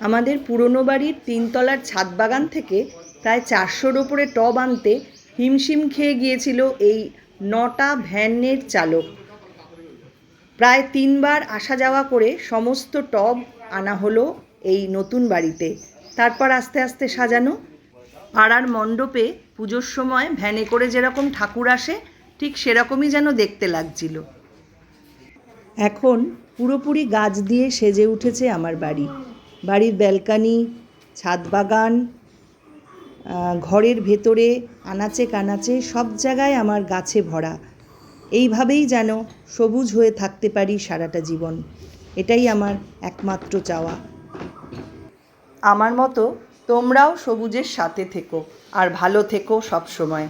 আমাদের পুরনো বাড়ির 3 তলার ছাদ বাগান থেকে প্রায় 400-র ওপরে টব আনতে হিমশিম খেয়ে গিয়েছিল এই 9টা ভ্যানের চালক। প্রায় 3 বার আসা যাওয়া করে সমস্ত টব আনা হলো এই নতুন বাড়িতে। তারপর আস্তে আস্তে সাজানো। পাড়ার মণ্ডপে পুজোর সময় ভ্যানে করে যেরকম ঠাকুর আসে ঠিক সেরকমই যেন দেখতে লাগছিল। এখন পুরোপুরি গাছ দিয়ে সেজে উঠেছে আমার বাড়ি। বাড়ির ব্যালকানি, ছাদ বাগান, ঘরের ভেতরে আনাচে কানাচে সব জায়গায় আমার গাছে ভরা। এইভাবেই যেন সবুজ হয়ে থাকতে পারি সারাটা জীবন। এটাই আমার একমাত্র চাওয়া। আমার মতো তোমরাও সবুজের সাথে থেকো আর ভালো থেকো সব সময়।